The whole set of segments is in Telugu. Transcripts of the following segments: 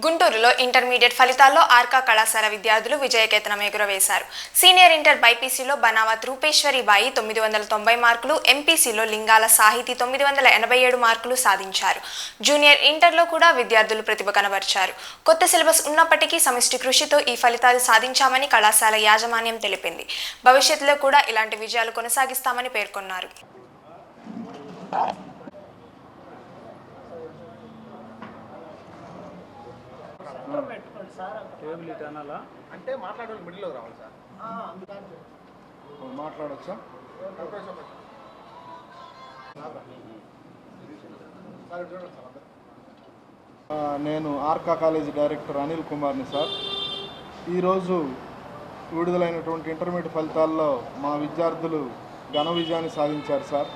గుంటూరులో ఇంటర్మీడియట్ ఫలితాల్లో ఆర్కా కళాశాల విద్యార్థులు విజయకేతనం ఎగురవేశారు. సీనియర్ ఇంటర్ బైపీసీలో బనావత్ రూపేశ్వరి బాయి 990 మార్కులు, ఎంపీసీలో లింగాల సాహితీ 987 మార్కులు సాధించారు. జూనియర్ ఇంటర్లో కూడా విద్యార్థులు ప్రతిభ కనబర్చారు. కొత్త సిలబస్ ఉన్నప్పటికీ సమిష్టి కృషితో ఈ ఫలితాలు సాధించామని కళాశాల యాజమాన్యం తెలిపింది. భవిష్యత్తులో కూడా ఇలాంటి విజయాలు కొనసాగిస్తామని పేర్కొన్నారు. టేబుల్ ఇట్ అనాలా అంటే మాట్లాడాలి మిడిల్లో రావాలి సార్. మాట్లాడచ్చా? నేను ఆర్కా కాలేజీ డైరెక్టర్ అనిల్ కుమార్ని సార్. ఈరోజు విడుదలైనటువంటి ఇంటర్మీడియట్ ఫలితాల్లో మా విద్యార్థులు ఘన విజయాన్ని సాధించారు సార్.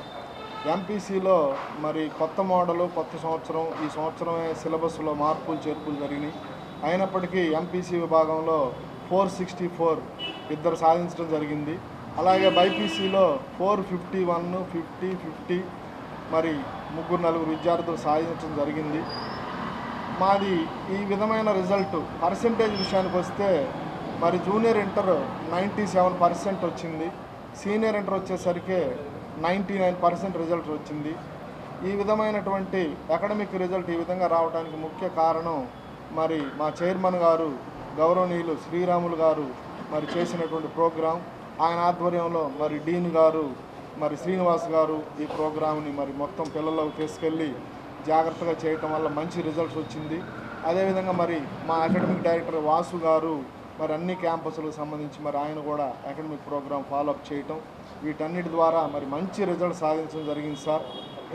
ఎంపీసీలో మరి కొత్త మోడలు, కొత్త సంవత్సరం, ఈ సంవత్సరమే సిలబస్లో మార్పులు చేర్పులు జరిగినాయి. అయినప్పటికీ ఎంపీసీ విభాగంలో 464 ఇద్దరు సాధించడం జరిగింది. అలాగే బైపీసీలో 451, 50, 50 మరి 3-4 విద్యార్థులు సాధించడం జరిగింది. మాది ఈ విధమైన రిజల్ట్ పర్సెంటేజ్ విషయానికి వస్తే మరి జూనియర్ ఇంటర్ 97% వచ్చింది, సీనియర్ ఇంటర్ వచ్చేసరికి 99% రిజల్ట్ వచ్చింది. ఈ విధమైనటువంటి అకాడమిక్ రిజల్ట్ ఈ విధంగా రావడానికి ముఖ్య కారణం మరి మా చైర్మన్ గారు గౌరవనీయులు శ్రీరాములు గారు మరి చేసినటువంటి ప్రోగ్రాం. ఆయన ఆధ్వర్యంలో మరి డీన్ గారు మరి శ్రీనివాస్ గారు ఈ ప్రోగ్రామ్ని మరి మొత్తం పిల్లల్లోకి తీసుకెళ్ళి జాగ్రత్తగా చేయటం వల్ల మంచి రిజల్ట్స్ వచ్చింది. అదేవిధంగా మరి మా అకాడమిక్ డైరెక్టర్ వాసు గారు మరి అన్ని క్యాంపస్లకు సంబంధించి మరి ఆయన కూడా అకాడమిక్ ప్రోగ్రామ్ ఫాలోఅప్ చేయటం, వీటన్నిటి ద్వారా మరి మంచి రిజల్ట్ సాధించడం జరిగింది సార్.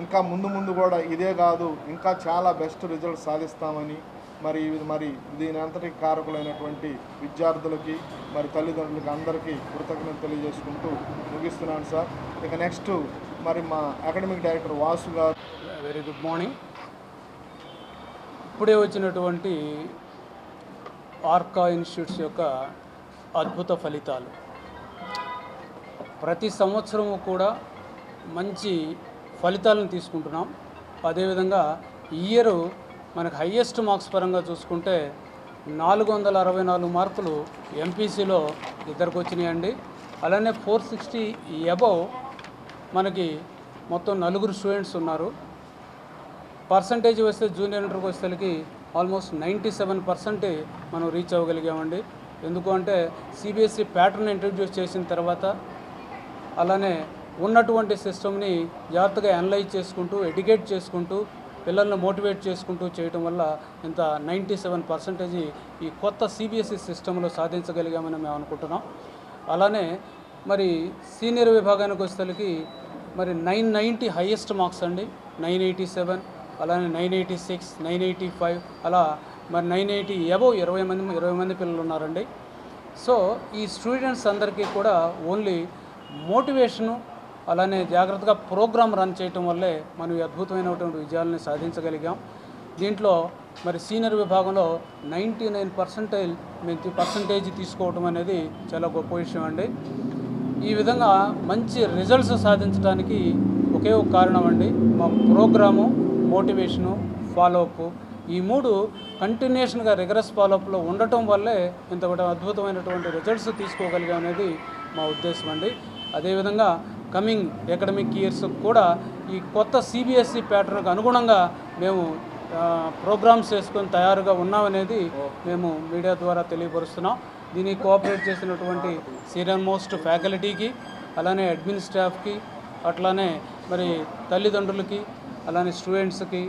ఇంకా ముందు కూడా ఇదే కాదు, ఇంకా చాలా బెస్ట్ రిజల్ట్ సాధిస్తామని మరి దీని అంతటి కారకులైనటువంటి విద్యార్థులకి మరి తల్లిదండ్రులకి అందరికీ కృతజ్ఞతలు తెలియజేసుకుంటూ ముగిస్తున్నాను సార్. ఇక నెక్స్ట్ మరి మా అకాడమిక్ డైరెక్టర్ వాసు గారు. Very good morning. ఇప్పుడే వచ్చినటువంటి ఆర్కా ఇన్స్టిట్యూట్స్ యొక్క అద్భుత ఫలితాలు. ప్రతి సంవత్సరము కూడా మంచి ఫలితాలను తీసుకుంటున్నాం. అదేవిధంగా ఈ ఇయర్ మనకు హయ్యెస్ట్ మార్క్స్ పరంగా చూసుకుంటే 464 మార్కులు ఎంపీసీలో ఇద్దరికి వచ్చినాయండి. అలానే 460 అబవ్ మనకి మొత్తం 4 స్టూడెంట్స్ ఉన్నారు. పర్సంటేజ్ వస్తే జూనియర్ ఇంటర్కి వచ్చేసరికి ఆల్మోస్ట్ 97% మనం రీచ్ అవ్వగలిగామండి. ఎందుకు అంటే సిబిఎస్ఈ ప్యాటర్న్ ఇంట్రడ్యూస్ చేసిన తర్వాత అలానే ఉన్నటువంటి సిస్టమ్ని జాగ్రత్తగా అనలైజ్ చేసుకుంటూ ఎడ్యుకేట్ చేసుకుంటూ పిల్లల్ని మోటివేట్ చేసుకుంటూ చేయటం వల్ల ఇంత 97% ఈ కొత్త సిబిఎస్ఈ సిస్టంలో సాధించగలిగామని మేము అనుకుంటున్నాం. అలానే మరి సీనియర్ విభాగానికి వచ్చేసరికి మరి 990 హైయెస్ట్ మార్క్స్ అండి, 987, అలానే 986, 985, అలా మరి 980 అబవ్ 20 మంది పిల్లలు ఉన్నారండి. సో ఈ స్టూడెంట్స్ అందరికీ కూడా ఓన్లీ మోటివేషను అలానే జాగ్రత్తగా ప్రోగ్రామ్ రన్ చేయటం వల్లే మనం ఈ అద్భుతమైనటువంటి విజయాలని సాధించగలిగాం. దీంట్లో మరి సీనియర్ విభాగంలో 99% తీసుకోవటం అనేది చాలా గొప్ప విషయం అండి. ఈ విధంగా మంచి రిజల్ట్స్ సాధించడానికి ఒకే ఒక కారణం అండి, మా ప్రోగ్రాము, మోటివేషను, ఫాలోఅప్. ఈ 3 కంటిన్యూషన్గా రిగరస్ ఫాలోఅప్లో ఉండటం వల్లే ఇంత అద్భుతమైనటువంటి రిజల్ట్స్ తీసుకోగలిగాం అనేది మా ఉద్దేశం అండి. అదేవిధంగా కమింగ్ అకాడమిక్ ఇయర్స్ కూడా ఈ కొత్త సిబిఎస్ఈ ప్యాటర్న్కి అనుగుణంగా మేము ప్రోగ్రామ్స్ చేసుకొని తయారుగా ఉన్నామనేది మేము మీడియా ద్వారా తెలియపరుస్తున్నాం. దీనికి కోఆపరేట్ చేసినటువంటి సీనియర్ మోస్ట్ ఫ్యాకల్టీకి, అలానే అడ్మిన్ స్టాఫ్కి, అట్లానే మరి తల్లిదండ్రులకి, అలానే స్టూడెంట్స్కి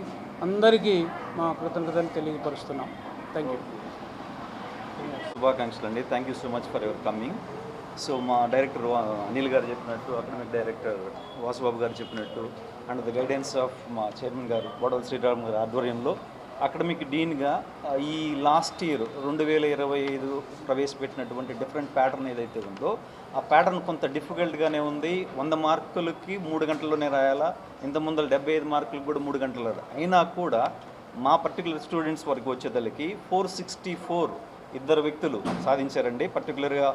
అందరికీ మా కృతజ్ఞతలు తెలియపరుస్తున్నాం. Thank you. శుభాకాంక్షలు అండి. Thank you so much for your coming. So మా డైరెక్టర్ అనిల్ గారు చెప్పినట్టు, అకాడమిక్ డైరెక్టర్ వాసుబాబు గారు చెప్పినట్టు, అండ్ ద గైడెన్స్ ఆఫ్ మా చైర్మన్ గారు బోడవల్ శ్రీరామ్ గారి ఆధ్వర్యంలో అకాడమిక్ డీన్గా ఈ లాస్ట్ ఇయర్ 2025 ప్రవేశపెట్టినటువంటి డిఫరెంట్ ప్యాటర్న్ ఏదైతే ఉందో ఆ ప్యాటర్న్ కొంత డిఫికల్ట్గానే ఉంది. 100 మార్కులకి 3 గంటల్లోనే రాయాలా, ఇంత ముందర 75 మార్కులకు కూడా 3 గంటలు అయినా కూడా మా పర్టికులర్ స్టూడెంట్స్ వరకు వచ్చేదలకి 464 ఇద్దరు వ్యక్తులు సాధించారండి. పర్టికులర్గా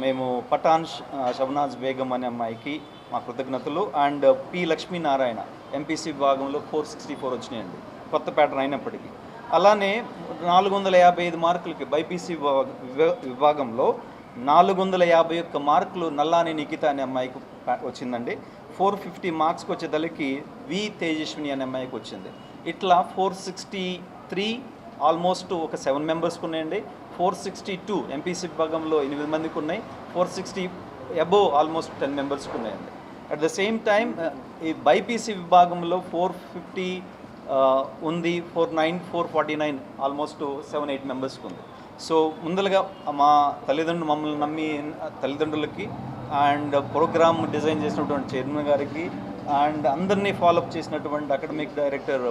మేము పఠాన్ షబ్నాజ్ బేగం అనే అమ్మాయికి మా కృతజ్ఞతలు, అండ్ పి లక్ష్మీనారాయణ ఎంపీసీ విభాగంలో 464 వచ్చినాయండి, కొత్త ప్యాటర్న్ అయినప్పటికీ. అలానే 455 మార్కులకి బైపీసీ విభాగంలో 451 మార్కులు నల్లాని నిఖిత అనే అమ్మాయికి వచ్చిందండి. 450 మార్క్స్కి వచ్చేదలికి వి తేజస్విని అనే అమ్మాయికి వచ్చింది. ఇట్లా 463 ఆల్మోస్ట్ ఒక 7 మెంబర్స్కి ఉన్నాయండి. 462 ఎంపీసీ విభాగంలో 8 మందికి ఉన్నాయి. 460 అబోవ్ ఆల్మోస్ట్ 10 మెంబర్స్కి ఉన్నాయండి. అట్ ద సేమ్ టైం ఈ బైపీసీ విభాగంలో 450 ఉంది, 449 ఆల్మోస్ట్ 7-8 మెంబర్స్కి ఉంది. సో ముందలుగా మా మమ్మల్ని నమ్మి తల్లిదండ్రులకి అండ్ ప్రోగ్రామ్ డిజైన్ చేసినటువంటి చైర్మన్ గారికి అండ్ అందరినీ ఫాలోఅప్ చేసినటువంటి అకాడమిక్ డైరెక్టర్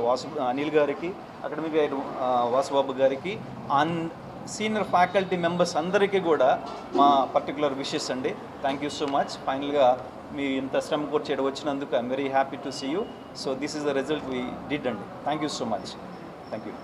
అనిల్ గారికి, అకాడమిక్ డైరెక్టర్ వాసుబాబు గారికి అండ్ సీనియర్ ఫ్యాకల్టీ మెంబర్స్ అందరికీ కూడా మా పర్టికులర్ విషెస్ అండి. Thank you so much. ఫైనల్గా మీ ఇంత శ్రమ కూర్చి వచ్చినందుకు I'm very happy to see you. So this is the result we did అండి. Thank you so much. Thank you.